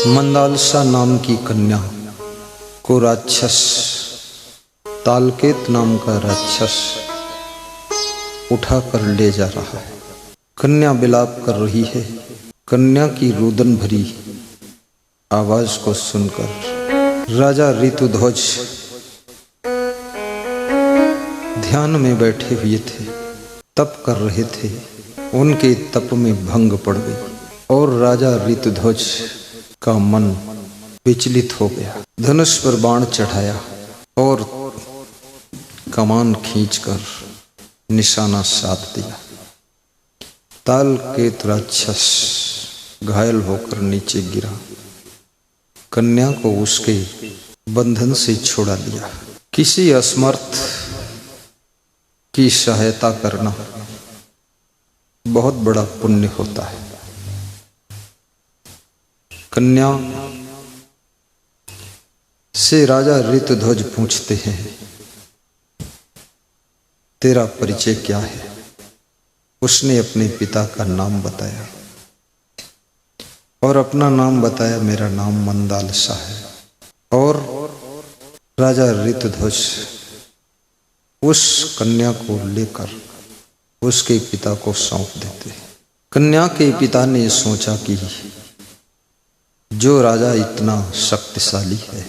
मंदालसा नाम की कन्या को राक्षस तालकेत नाम का राक्षस उठाकर ले जा रहा है। कन्या विलाप कर रही है। कन्या की रुदन भरी आवाज को सुनकर राजा ऋतुध्वज ध्यान में बैठे हुए थे, तप कर रहे थे। उनके तप में भंग पड़ गई और राजा ऋतुध्वज का मन विचलित हो गया। धनुष पर बाण चढ़ाया और कमान खींचकर निशाना साध दिया। तालकेत राक्षस घायल होकर नीचे गिरा। कन्या को उसके बंधन से छुड़ा लिया। किसी असमर्थ की सहायता करना बहुत बड़ा पुण्य होता है। कन्या से राजा ऋतुध्वज पूछते हैं, तेरा परिचय क्या है? उसने अपने पिता का नाम बताया और अपना नाम बताया, मेरा नाम मंदालसा है। और राजा ऋतुध्वज उस कन्या को लेकर उसके पिता को सौंप देते हैं। कन्या के पिता ने सोचा कि जो राजा इतना शक्तिशाली है,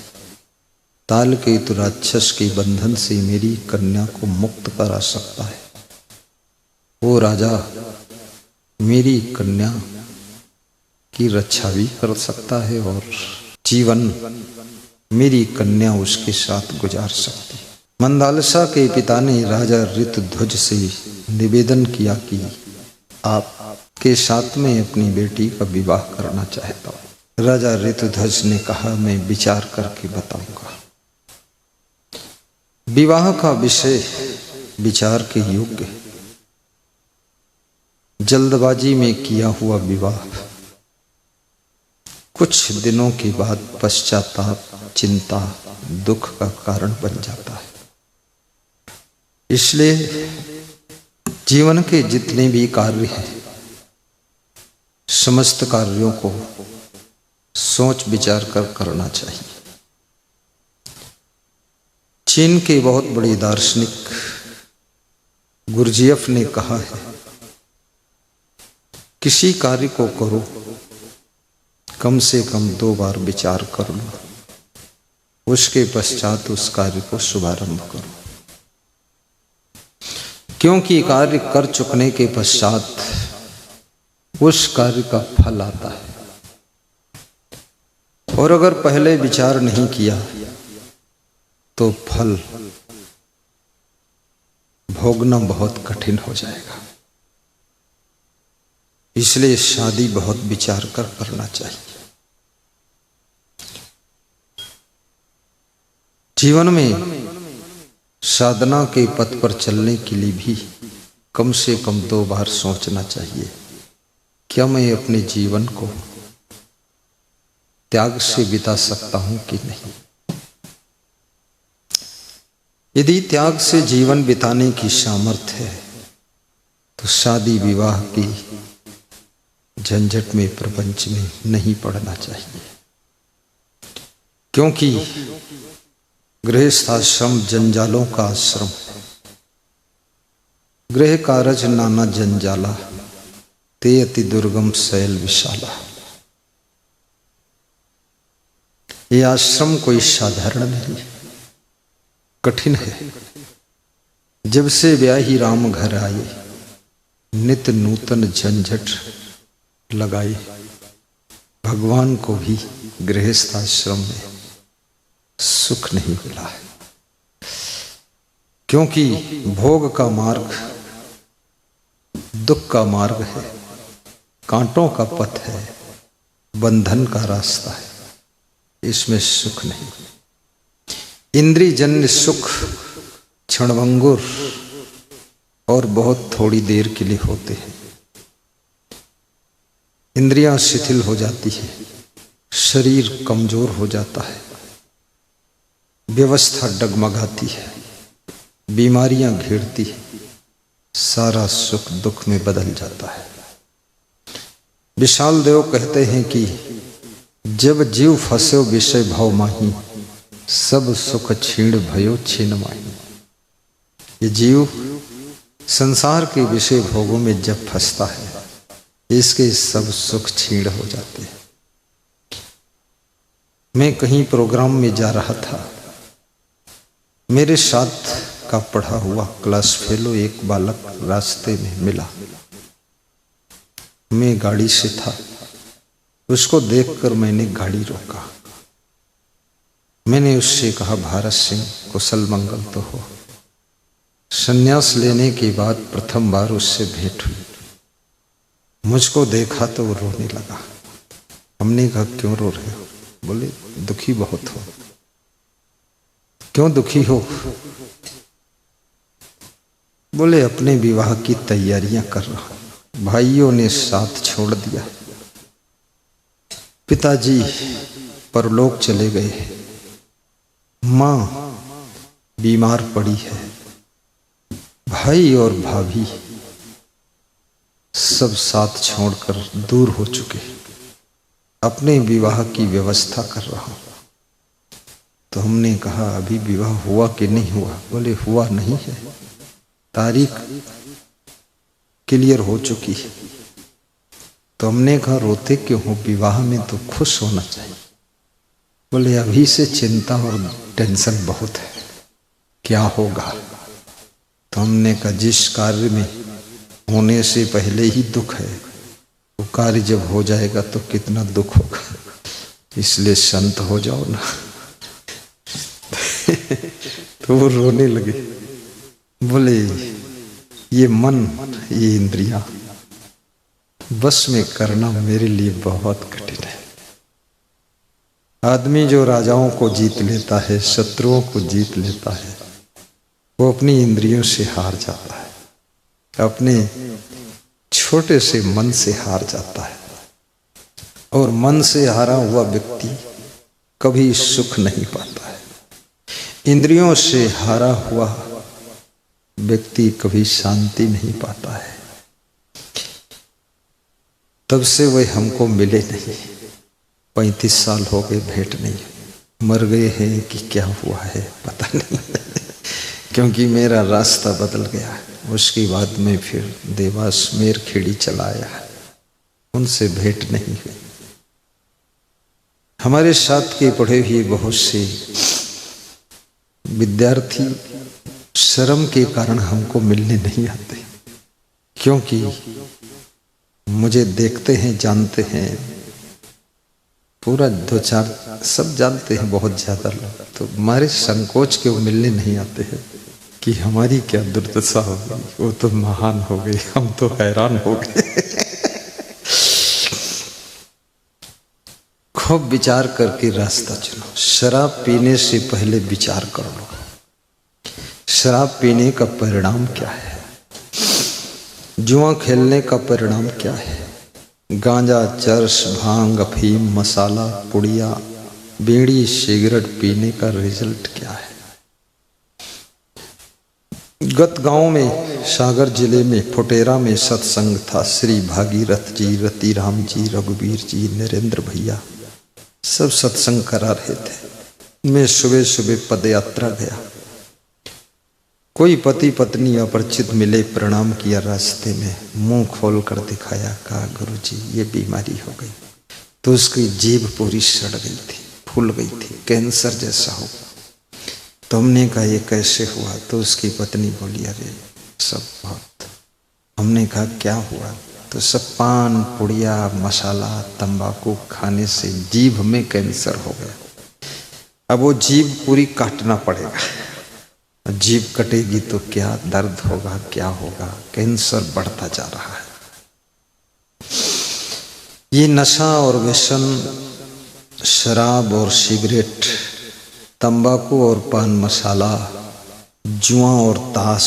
तालकेत राक्षस के बंधन से मेरी कन्या को मुक्त करा सकता है, वो राजा मेरी कन्या की रक्षा भी कर सकता है और जीवन मेरी कन्या उसके साथ गुजार सकती है। मंदालसा के पिता ने राजा ऋतुध्वज से निवेदन किया कि आपके साथ में अपनी बेटी का विवाह करना चाहता हूँ। राजा ऋतुध्वज ने कहा, मैं विचार करके बताऊंगा। विवाह का विषय विचार के योग्य है। जल्दबाजी में किया हुआ विवाह कुछ दिनों के बाद पश्चाताप, चिंता, दुख का कारण बन जाता है। इसलिए जीवन के जितने भी कार्य हैं, समस्त कार्यों को सोच विचार कर करना चाहिए। चीन के बहुत बड़े दार्शनिक गुरजियफ ने कहा है, किसी कार्य को करो कम से कम 2 बार विचार कर लो, उसके पश्चात उस कार्य को शुभारंभ करो, क्योंकि कार्य कर चुकने के पश्चात उस कार्य का फल आता है। और अगर पहले विचार नहीं किया तो फल भोगना बहुत कठिन हो जाएगा। इसलिए शादी बहुत विचार कर करना चाहिए। जीवन में साधना के पथ पर चलने के लिए भी कम से कम 2 बार सोचना चाहिए, क्या मैं अपने जीवन को त्याग से बिता सकता हूं कि नहीं। यदि त्याग से जीवन बिताने की सामर्थ्य है तो शादी विवाह की झंझट में, प्रपंच में नहीं पड़ना चाहिए, क्योंकि गृहस्थाश्रम जंजालों का आश्रम है। गृह कारज नाना जंजाला, ते अति दुर्गम शैल विशाला। ये आश्रम कोई साधारण नहीं, कठिन है। जब से ब्याही राम घर आए, नित नूतन झंझट लगाए। भगवान को भी गृहस्थाश्रम में सुख नहीं मिला है, क्योंकि भोग का मार्ग दुख का मार्ग है, कांटों का पथ है, बंधन का रास्ता है, इसमें सुख नहीं। इंद्रियजन्य सुख क्षणभंगुर और बहुत थोड़ी देर के लिए होते हैं। इंद्रियां शिथिल हो जाती है, शरीर कमजोर हो जाता है, व्यवस्था डगमगाती है, बीमारियां घेरती है, सारा सुख दुख में बदल जाता है। विशाल देव कहते हैं कि जब जीव फस्यो विषय भाव माही, सब सुख छीण भयो छीन माही। ये जीव संसार के विषय भोगों में जब फंसता है, इसके सब सुख छीण हो जाते हैं। मैं कहीं प्रोग्राम में जा रहा था, मेरे साथ का पढ़ा हुआ क्लास फेलो एक बालक रास्ते में मिला। मैं गाड़ी से था, उसको देखकर मैंने गाड़ी रोका। मैंने उससे कहा, भारत सिंह कुशल मंगल तो हो। संन्यास लेने के बाद प्रथम बार उससे भेंट हुई। मुझको देखा तो वो रोने लगा। हमने कहा, क्यों रो रहे हो? बोले, दुखी बहुत हो। क्यों दुखी हो? बोले, अपने विवाह की तैयारियां कर रहा हूं, भाइयों ने साथ छोड़ दिया, पिताजी परलोक चले गए, मां बीमार पड़ी है, भाई और भाभी सब साथ छोड़कर दूर हो चुके, अपने विवाह की व्यवस्था कर रहा हूं। तो हमने कहा, अभी विवाह हुआ कि नहीं हुआ? बोले, हुआ नहीं है, तारीख क्लियर हो चुकी है। तो हमने कहा, रोते क्यों हो? विवाह में तो खुश होना चाहिए। बोले, अभी से चिंता और टेंशन बहुत है, क्या होगा? तो हमने कहा, जिस कार्य में होने से पहले ही दुख है, वो कार्य जब हो जाएगा तो कितना दुख होगा, इसलिए संत हो जाओ ना। तो वो रोने लगे। बोले, ये मन, ये इंद्रियां बस में करना मेरे लिए बहुत कठिन है। आदमी जो राजाओं को जीत लेता है, शत्रुओं को जीत लेता है, वो अपनी इंद्रियों से हार जाता है, अपने छोटे से मन से हार जाता है। और मन से हारा हुआ व्यक्ति कभी सुख नहीं पाता है। इंद्रियों से हारा हुआ व्यक्ति कभी शांति नहीं पाता है। तब से वे हमको मिले नहीं। 35 साल हो गए, भेंट नहीं। मर गए हैं कि क्या हुआ है पता नहीं। क्योंकि मेरा रास्ता बदल गया। उसके बाद में फिर देवास मेरखेड़ी चला आया, उनसे भेंट नहीं हुई। हमारे साथ के पढ़े हुए बहुत से विद्यार्थी शर्म के कारण हमको मिलने नहीं आते, क्योंकि मुझे देखते हैं, जानते हैं, पूरा 2-4 सब जानते हैं, बहुत ज्यादा लोग, तो हमारे संकोच के वो मिलने नहीं आते हैं कि हमारी क्या दुर्दशा हो गई, वो तो महान हो गई, हम तो हैरान हो गए। खूब विचार करके रास्ता चुनो। शराब पीने से पहले विचार कर लो, शराब पीने का परिणाम क्या है, जुआ खेलने का परिणाम क्या है, गांजा, चरस, भांग, अफीम, मसाला, पुड़िया, बीड़ी, सिगरेट पीने का रिजल्ट क्या है। गत गांव में, सागर जिले में, फुटेरा में सत्संग था। श्री भागीरथ जी, रतिराम जी, रघुवीर जी, नरेंद्र भैया सब सत्संग करा रहे थे। मैं सुबह सुबह पद यात्रा गया। कोई पति पत्नी अपरिचित मिले, प्रणाम किया, रास्ते में मुंह खोल कर दिखाया, कहा, गुरु जी ये बीमारी हो गई। तो उसकी जीभ पूरी सड़ गई थी, फूल गई थी, कैंसर जैसा हो। तो हमने कहा ये कैसे हुआ? तो उसकी पत्नी बोली, अरे सब बहुत। हमने कहा क्या हुआ? तो सब पान, पुड़िया, मसाला, तंबाकू खाने से जीभ में कैंसर हो गया। अब वो जीभ पूरी काटना पड़ेगा। जीभ कटेगी तो क्या दर्द होगा, क्या होगा। कैंसर बढ़ता जा रहा है। ये नशा और व्यसन, शराब और सिगरेट, तंबाकू और पान मसाला, जुआ और ताश,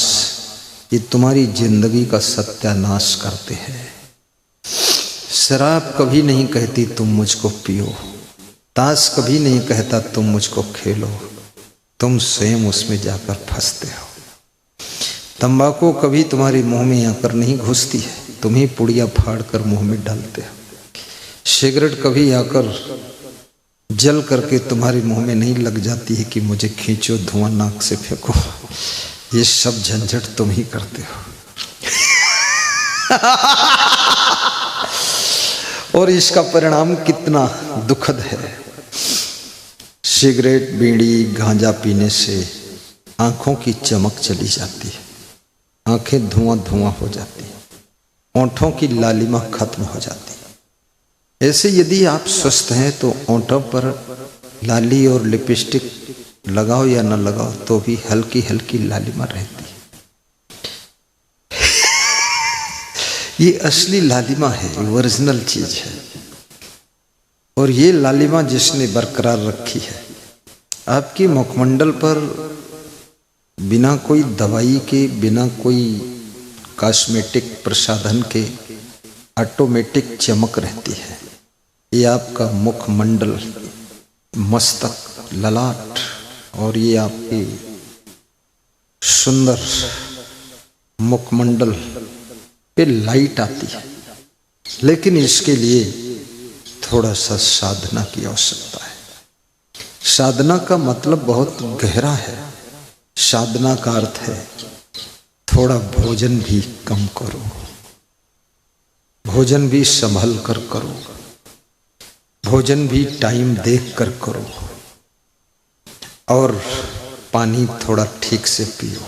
ये तुम्हारी जिंदगी का सत्यानाश करते हैं। शराब कभी नहीं कहती तुम मुझको पियो, ताश कभी नहीं कहता तुम मुझको खेलो, तुम स्वयं उसमें जाकर फंसते हो। तंबाकू कभी तुम्हारे मुंह में आकर नहीं घुसती है, तुम ही पुड़िया फाड़ कर मुंह में डालते हो। सिगरेट कभी आकर जल करके तुम्हारे मुंह में नहीं लग जाती है कि मुझे खींचो, धुआं नाक से फेंको। ये सब झंझट तुम ही करते हो। और इसका परिणाम कितना दुखद है। सिगरेट, बीड़ी, गांजा पीने से आंखों की चमक चली जाती है, आंखें धुआं धुआं हो जाती है, होंठों की लालिमा खत्म हो जाती है। ऐसे यदि आप स्वस्थ हैं तो होंठों पर लाली और लिपस्टिक लगाओ या न लगाओ तो भी हल्की हल्की लालिमा रहती है। ये असली लालिमा है, ओरिजिनल चीज है। और ये लालिमा जिसने बरकरार रखी है, आपके मुखमंडल पर बिना कोई दवाई के, बिना कोई कॉस्मेटिक प्रसाधन के ऑटोमेटिक चमक रहती है। ये आपका मुखमंडल, मस्तक, ललाट और ये आपकी सुंदर मुखमंडल पे लाइट आती है। लेकिन इसके लिए थोड़ा सा साधना की आवश्यकता है। साधना का मतलब बहुत गहरा है। साधना का अर्थ है थोड़ा भोजन भी कम करो, भोजन भी संभल कर करो, भोजन भी टाइम देख कर करो, और पानी थोड़ा ठीक से पियो।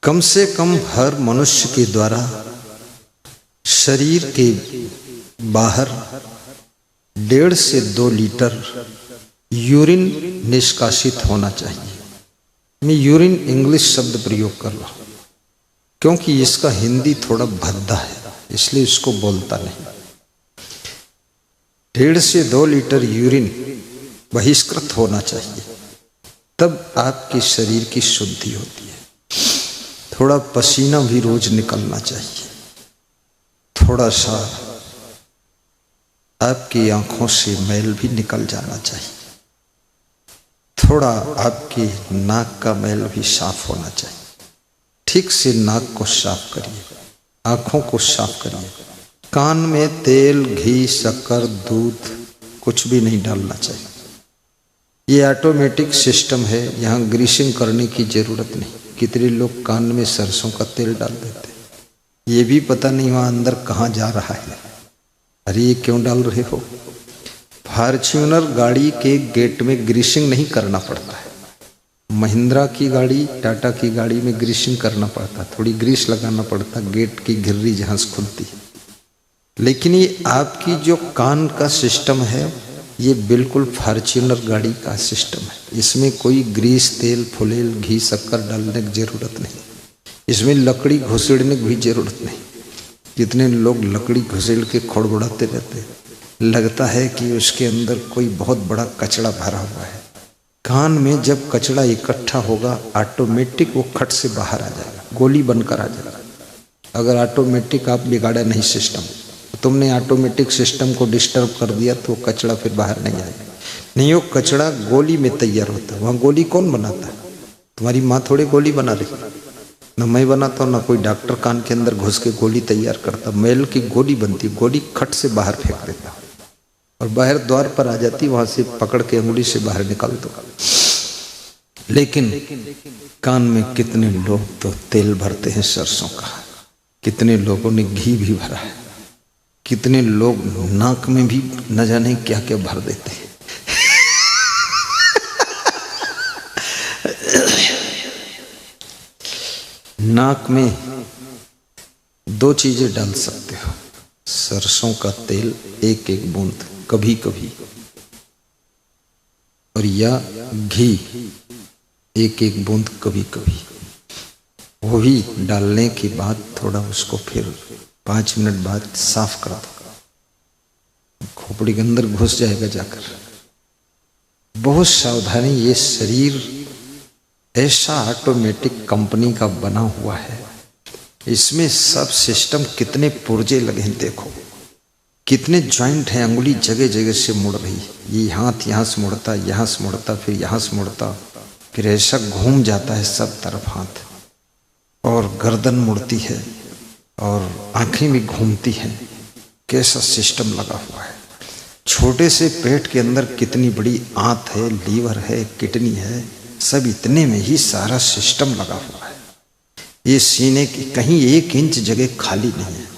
कम से कम हर मनुष्य के द्वारा शरीर के बाहर 1.5 से 2 लीटर यूरिन निष्कासित होना चाहिए। मैं यूरिन इंग्लिश शब्द प्रयोग कर रहा हूं क्योंकि इसका हिंदी थोड़ा भद्दा है, इसलिए इसको बोलता नहीं। 1.5 से 2 लीटर यूरिन बहिष्कृत होना चाहिए, तब आपके शरीर की शुद्धि होती है। थोड़ा पसीना भी रोज निकलना चाहिए। थोड़ा सा आपकी आंखों से मैल भी निकल जाना चाहिए। थोड़ा आपकी नाक का मैल भी साफ होना चाहिए। ठीक से नाक को साफ करिए, आंखों को साफ करिए। कान में तेल, घी, शक्कर, दूध कुछ भी नहीं डालना चाहिए। ये ऑटोमेटिक सिस्टम है, यहाँ ग्रीसिंग करने की जरूरत नहीं। कितने लोग कान में सरसों का तेल डाल देते, ये भी पता नहीं वहां अंदर कहाँ जा रहा है। अरे ये क्यों डाल रहे हो? फॉर्च्यूनर गाड़ी के गेट में ग्रीसिंग नहीं करना पड़ता है। महिंद्रा की गाड़ी, टाटा की गाड़ी में ग्रीसिंग करना पड़ता, थोड़ी ग्रीस लगाना पड़ता गेट की घिर्री जहां से खुलती है। लेकिन ये आपकी जो कान का सिस्टम है, ये बिल्कुल फॉर्च्यूनर गाड़ी का सिस्टम है। इसमें कोई ग्रीस, तेल, फुलेल, घी, शक्कर डालने की जरूरत नहीं। इसमें लकड़ी घुसेड़ने की भी जरूरत नहीं। कितने लोग लकड़ी घुसेड़ के खड़बड़ाते रहते हैं, लगता है कि उसके अंदर कोई बहुत बड़ा कचरा भरा हुआ है। कान में जब कचरा इकट्ठा होगा, ऑटोमेटिक वो खट से बाहर आ जाएगा, गोली बनकर आ जाएगा। अगर ऑटोमेटिक आप बिगाड़ा नहीं सिस्टम, तुमने ऑटोमेटिक सिस्टम को डिस्टर्ब कर दिया तो कचरा फिर बाहर नहीं आएगा। नहीं, वो कचरा गोली में तैयार होता है। वहाँ गोली कौन बनाता है? तुम्हारी माँ थोड़ी गोली बना रही, न मैं बनाता हूँ, ना कोई डॉक्टर कान के अंदर घुस के गोली तैयार करता। मैल की गोली बनती, गोली खट से बाहर फेंक देता और बाहर द्वार पर आ जाती, वहां से पकड़ के अंगुली से बाहर निकाल दो। लेकिन कान में कितने लोग तो तेल भरते हैं सरसों का, कितने लोगों ने घी भी भरा है, कितने लोग नाक में भी न जाने क्या क्या भर देते हैं। नाक में 2 चीजें डाल सकते हो, सरसों का तेल 1-1 बूंद कभी कभी, और या घी 1-1 बूंद कभी कभी। वो भी डालने के बाद थोड़ा उसको फिर 5 मिनट बाद साफ कर दो, खोपड़ी के अंदर घुस जाएगा जाकर। बहुत सावधानी, ये शरीर ऐसा ऑटोमेटिक कंपनी का बना हुआ है, इसमें सब सिस्टम कितने पुर्जे लगे हैं, देखो कितने जॉइंट हैं, अंगुली जगह जगह से मुड़ रही है। ये हाथ यहाँ से मुड़ता, यहाँ से मुड़ता, फिर यहाँ से मुड़ता, फिर ऐसा घूम जाता है सब तरफ हाथ, और गर्दन मुड़ती है और आंखें भी घूमती हैं। कैसा सिस्टम लगा हुआ है। छोटे से पेट के अंदर कितनी बड़ी आंत है, लीवर है, किडनी है, सब इतने में ही सारा सिस्टम लगा हुआ है। ये सीने की कहीं 1 इंच जगह खाली नहीं है।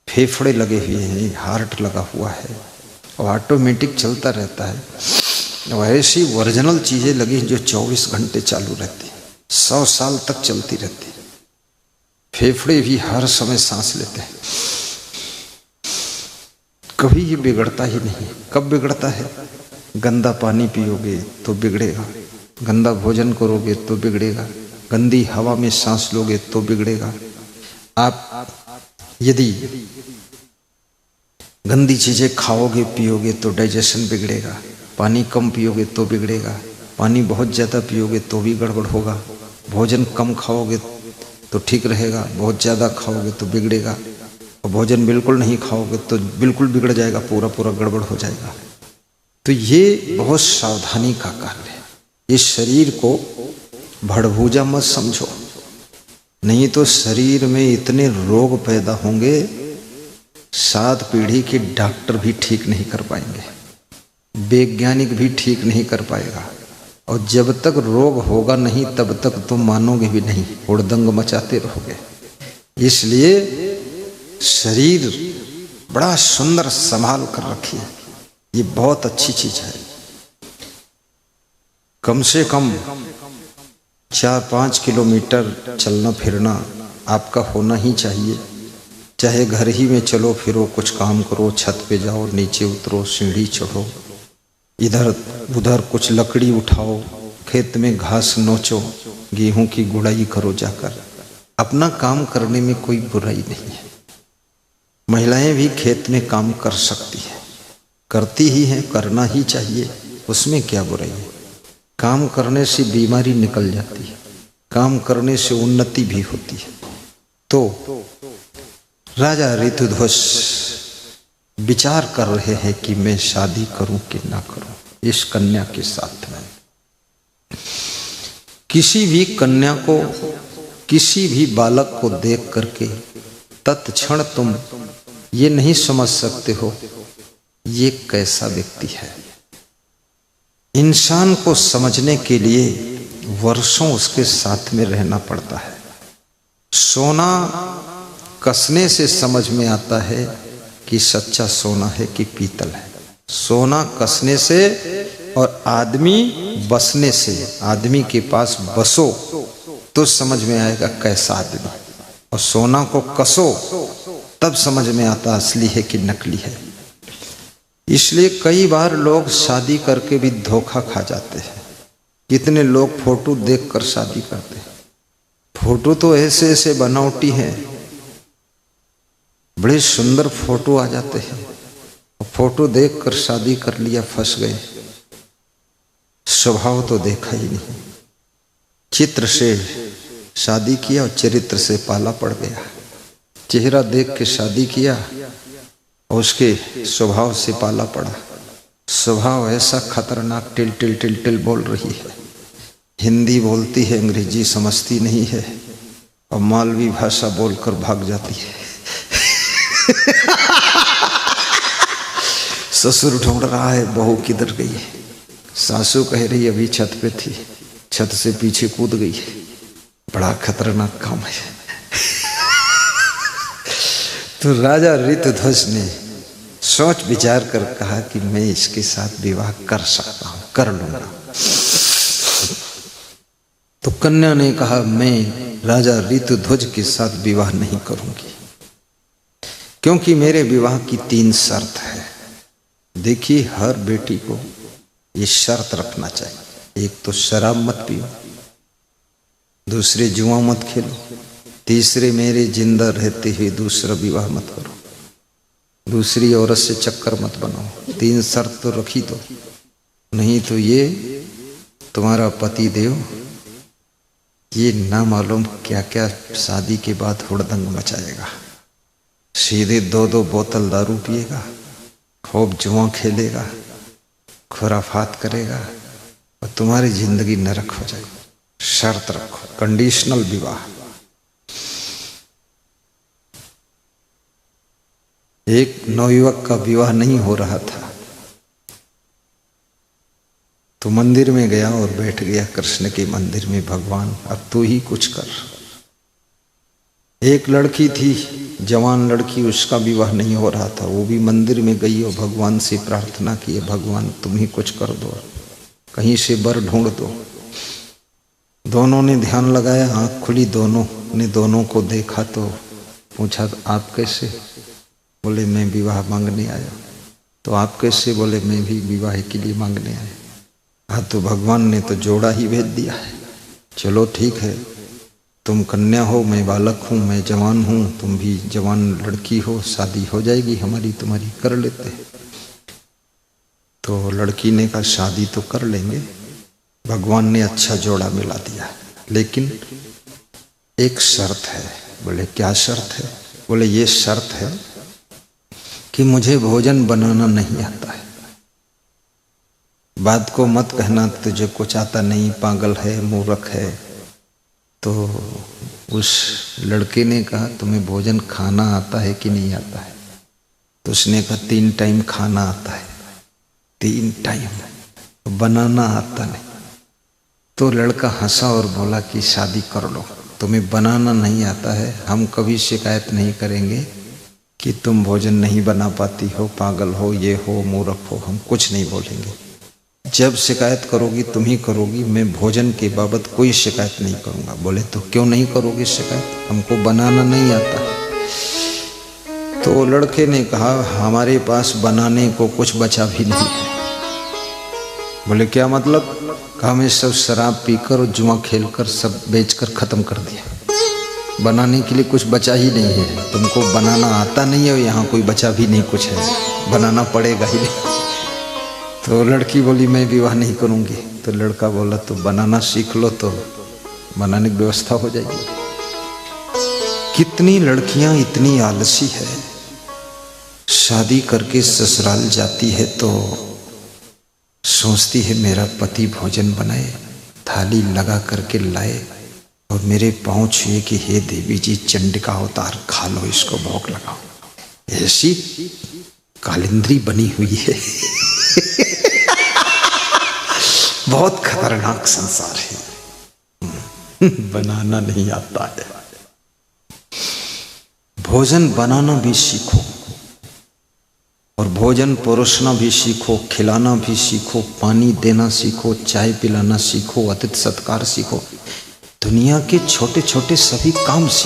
फेफड़े लगे हुए हैं, हार्ट लगा हुआ है और ऑटोमेटिक चलता रहता है। और ऐसी ओरिजिनल चीज़ें लगी जो 24 घंटे चालू रहती हैं, 100 साल तक चलती रहती है। फेफड़े भी हर समय सांस लेते हैं, कभी ये बिगड़ता ही नहीं। कब बिगड़ता है? गंदा पानी पियोगे तो बिगड़ेगा, गंदा भोजन करोगे तो बिगड़ेगा, गंदी हवा में सांस लोगे तो बिगड़ेगा। आप यदि गंदी चीजें खाओगे पियोगे तो डाइजेशन बिगड़ेगा, पानी कम पियोगे तो बिगड़ेगा, पानी बहुत ज़्यादा पियोगे तो भी गड़बड़ होगा। भोजन कम खाओगे तो ठीक रहेगा, बहुत ज़्यादा खाओगे तो बिगड़ेगा, और भोजन बिल्कुल नहीं खाओगे तो बिल्कुल बिगड़ जाएगा, पूरा पूरा गड़बड़ हो जाएगा। तो ये बहुत सावधानी का कार्य है। इस शरीर को भड़भूजा मत समझो, नहीं तो शरीर में इतने रोग पैदा होंगे 7 पीढ़ी के डॉक्टर भी ठीक नहीं कर पाएंगे, वैज्ञानिक भी ठीक नहीं कर पाएगा। और जब तक रोग होगा नहीं तब तक तुम मानोगे भी नहीं, हुड़दंग मचाते रहोगे। इसलिए शरीर बड़ा सुंदर संभाल कर रखिए, ये बहुत अच्छी चीज है। कम से कम 4-5 किलोमीटर चलना फिरना आपका होना ही चाहिए। चाहे घर ही में चलो फिरो, कुछ काम करो, छत पे जाओ, नीचे उतरो, सीढ़ी चढ़ो, इधर उधर कुछ लकड़ी उठाओ, खेत में घास नोचो, गेहूं की गुड़ाई करो जाकर। अपना काम करने में कोई बुराई नहीं है। महिलाएं भी खेत में काम कर सकती है, करती ही हैं, करना ही चाहिए, उसमें क्या बुराई है। काम करने से बीमारी निकल जाती है, काम करने से उन्नति भी होती है। तो राजा ऋतुध्वज विचार कर रहे हैं कि मैं शादी करूं कि ना करूं इस कन्या के साथ में। किसी भी कन्या को, किसी भी बालक को देख करके तत्क्षण तुम ये नहीं समझ सकते हो ये कैसा व्यक्ति है। इंसान को समझने के लिए वर्षों उसके साथ में रहना पड़ता है। सोना कसने से समझ में आता है कि सच्चा सोना है कि पीतल है। सोना कसने से और आदमी बसने से, आदमी के पास बसो तो समझ में आएगा कैसा आदमी, और सोना को कसो तब समझ में आता असली है कि नकली है। इसलिए कई बार लोग शादी करके भी धोखा खा जाते हैं। कितने लोग फोटो देखकर शादी करते हैं, फोटो तो ऐसे ऐसे बनावटी हैं, बड़े सुंदर फोटो आ जाते हैं, फोटो देखकर शादी कर लिया, फंस गए। स्वभाव तो देखा ही नहीं, चित्र से शादी किया और चरित्र से पाला पड़ गया। चेहरा देख के शादी किया और उसके स्वभाव से पाला पड़ा। स्वभाव ऐसा खतरनाक, टिल टिल टिल टिल बोल रही है, हिंदी बोलती है, अंग्रेजी समझती नहीं है, और मालवी भाषा बोलकर भाग जाती है। ससुर ढूंढ रहा है बहू किधर गई है, सासू कह रही अभी छत पे थी, छत से पीछे कूद गई है। बड़ा खतरनाक काम है। तो राजा ऋतुध्वज ने सोच विचार कर कहा कि मैं इसके साथ विवाह कर सकता हूं, कर लूंगा। तो कन्या ने कहा मैं राजा ऋतुध्वज के साथ विवाह नहीं करूंगी, क्योंकि मेरे विवाह की 3 शर्त है। देखिए, हर बेटी को ये शर्त रखना चाहिए। एक तो शराब मत पियो, दूसरे जुआ मत खेलो, तीसरे मेरे जिंदा रहते हुए दूसरा विवाह मत करो, दूसरी औरत से चक्कर मत बनाओ। 3 शर्त तो रखी तो, नहीं तो ये तुम्हारा पति देव ये ना मालूम क्या क्या शादी के बाद हुड़दंग मचाएगा। सीधे 2-2 बोतल दारू पिएगा, खूब जुआ खेलेगा, खुराफात करेगा, और तुम्हारी जिंदगी नरक हो जाएगी। शर्त रखो, कंडीशनल विवाह। एक नवयुवक का विवाह नहीं हो रहा था, तो मंदिर में गया और बैठ गया कृष्ण के मंदिर में। भगवान अब तू ही कुछ कर। एक लड़की थी, जवान लड़की, उसका विवाह नहीं हो रहा था। वो भी मंदिर में गई और भगवान से प्रार्थना की, भगवान तुम ही कुछ कर दो, कहीं से वर ढूंढ दो। दोनों ने ध्यान लगाया, आंख खुली, दोनों ने दोनों को देखा तो पूछा आप कैसे? बोले मैं विवाह मांगने आया। तो आप कैसे? बोले मैं भी विवाह के लिए मांगने आया। हाँ, तो भगवान ने तो जोड़ा ही भेज दिया है। चलो ठीक है, तुम कन्या हो, मैं बालक हूँ, मैं जवान हूँ, तुम भी जवान लड़की हो, शादी हो जाएगी हमारी तुम्हारी, कर लेते। तो लड़की ने कहा शादी तो कर लेंगे, भगवान ने अच्छा जोड़ा मिला दिया, लेकिन एक शर्त है। बोले क्या शर्त है? बोले ये शर्त है कि मुझे भोजन बनाना नहीं आता है। बात को मत कहना तुझे कुछ आता नहीं, पागल है, मूर्ख है। तो उस लड़के ने कहा तुम्हें भोजन खाना आता है कि नहीं आता है? तो उसने कहा 3 टाइम खाना आता है। 3 टाइम बनाना आता नहीं। तो लड़का हंसा और बोला कि शादी कर लो, तुम्हें बनाना नहीं आता है, हम कभी शिकायत नहीं करेंगे कि तुम भोजन नहीं बना पाती हो, पागल हो, ये हो, मूर्ख हो, हम कुछ नहीं बोलेंगे। जब शिकायत करोगी तुम ही करोगी, मैं भोजन के बाबत कोई शिकायत नहीं करूंगा। बोले तो क्यों नहीं करोगे शिकायत? हमको बनाना नहीं आता है। तो लड़के ने कहा हमारे पास बनाने को कुछ बचा भी नहीं है। बोले क्या मतलब? कहा मैं सब शराब पीकर और जुआ खेलकर सब बेचकर खत्म कर दिया, बनाने के लिए कुछ बचा ही नहीं है। तुमको बनाना आता नहीं है, यहाँ कोई बचा भी नहीं कुछ है, बनाना पड़ेगा ही नहीं। तो लड़की बोली मैं विवाह नहीं करूंगी। तो लड़का बोला तो बनाना सीख लो तो बनाने की व्यवस्था हो जाएगी। कितनी लड़कियां इतनी आलसी है, शादी करके ससुराल जाती है तो सोचती है मेरा पति भोजन बनाए, थाली लगा करके लाए और मेरे पांव छुए कि हे देवी जी चंडिका अवतार, खा लो इसको, भोग लगाओ। ऐसी कालिंद्री बनी हुई है। बहुत खतरनाक संसार है। बनाना नहीं आता है। भोजन बनाना भी सीखो और भोजन परोसना भी सीखो, खिलाना भी सीखो, पानी देना सीखो, चाय पिलाना सीखो, अतिथि सत्कार सीखो, दुनिया के छोटे छोटे सभी काम सीखो।